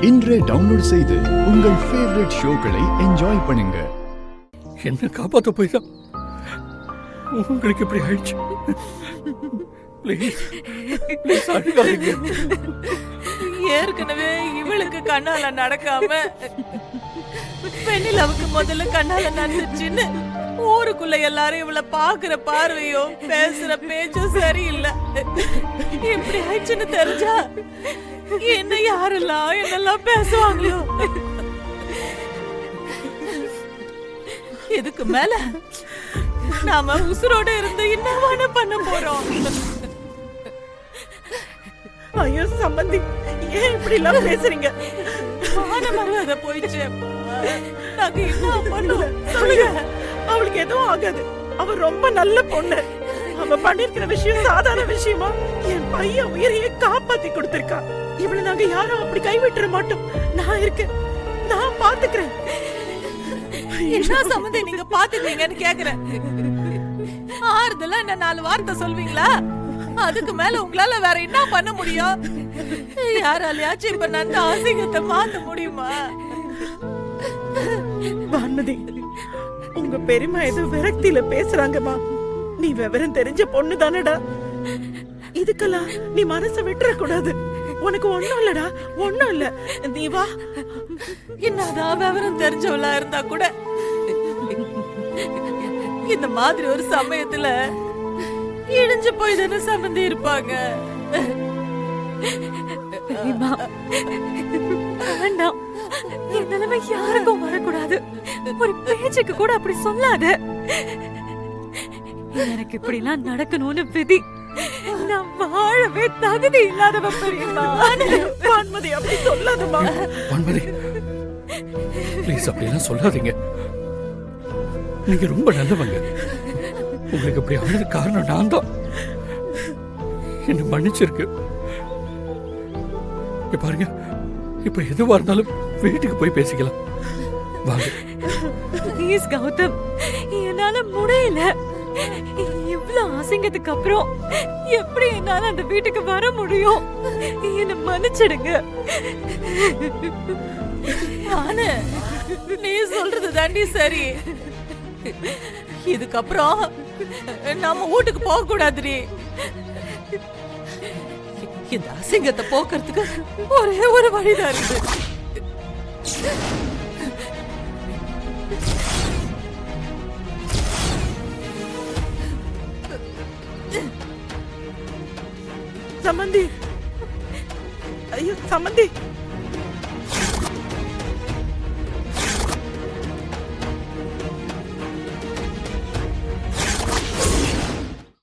இன்றே டவுன்லோட் செய்து உங்கள் ஃபேவரட் ஷோக்களை என்ஜாய் பண்ணுங்க. என்ன காப்பாற்ற போய் தான் உங்களுக்கு இப்படி ஆயிடுச்சு. ப்ளீஸ் அழுகாதீங்க. ஏற்கனவே இவளுக்கு கண்ணால நடக்காம வெண்ணிலாவுக்கு முதல்ல கண்ணால நடந்துச்சுன்னு ஊருக்குள்ள எல்லாரும் இவளை பாக்குற பார்வையோ பேசுற பேச்சும் சரியில்லை. இப்படி ஆயிடுச்சுன்னு தெரிஞ்சா என்ன யாரெல்லாம் என்னெல்லாம் பேசுவாங்களோ. இதுக்கு மேல நாம உசுரோட இருந்து என்னவான பண்ண போறோம்? ஐயோ சம்பந்தி, ஏன் இப்படி எல்லாம் பேசுறீங்க? மான மரியாதை போயிடுச்சு. நாங்க என்ன பண்ணுவோம் சொல்லுங்க. அவளுக்கு எதுவும் ஆகாது. அவ ரொம்ப நல்ல பொண்ணு. அவ பண்ணிருக்கிற விஷயம் சாதாரண விஷயமா? என் பையன் உயிரையே காப்பாத்தி கொடுத்திருக்கா. இவளை நாங்க யாரும் அப்படி கைவிட்டுற மாட்டோம். நான் இருக்கேன், நான் பாத்துக்கிறேன். என்ன சம்பந்தி நீங்க பாத்துட்டீங்கன்னு கேக்குறேன். ஆறுதலா என்ன 4 வார்த்தை சொல்வீங்களா? அதுக்கு மேல உங்களால வேற என்ன பண்ண முடியும்? யாராலையாச்சும் இப்ப நான் அசிங்கத்தை மாத்த முடியுமா? வான்மதி, உங்க பெரியமா ஏதோ விரக்தியில பேசுறாங்கம்மா. நீ விவரம் தெரிஞ்ச பொண்ணு தானடா. இதுக்கெல்லாம் நீ மனசை விட்டுற கூடாது. உனக்கு ஒண்ணும் இல்லடா, ஒண்ணும் இல்ல. நீ வா. என்னதான் விவரம் தெரிஞ்சவளா இருந்தா கூட இந்த மாதிரி ஒரு சமயத்துல இடிஞ்சு போய் தானே சம்பந்தி இருப்பாங்க. வேண்டாம், என் நிலைமை யாருக்கும் வரக்கூடாது. ஒரு பேச்சுக்கு கூட அப்படி சொல்லாத. எனக்கு இப்படி எல்லாம் நடக்கணும்னு விதி. நான் வாழவே தகுதி இல்லாதவ பெரியம்மா. வான்மதி, அப்படி சொல்லாதம்மா. வான்மதி, ப்ளீஸ் அப்படியெல்லாம் சொல்லாதீங்க. நீங்க ரொம்ப நல்லவங்க. உங்களுக்கு இப்படி ஆனது காரணம் நான் தான். என்ன மன்னிச்சிருக்கு. பாருங்க, இப்ப எதுவா இருந்தாலும் வீட்டுக்கு போய் பேசிக்கலாம். வாங்க. ப்ளீஸ் கௌதம், என்னால முடியல. இவ்வளவு அசிங்கத்துக்கு அப்புறம் எப்படி என்னால அந்த வீட்டுக்கு வர முடியும்? என்ன மன்னிச்சிடுங்க. நானு நீ சொல்றது தாண்டி சரி. இதுக்கப்புறம் நம்ம வீட்டுக்கு போக கூடாதுடி. இந்த அசிங்கத்தை போக்குறதுக்கு ஒரே ஒரு வழிதான் இருக்குது. சம்பந்தி, ஐயோ சம்பந்தி,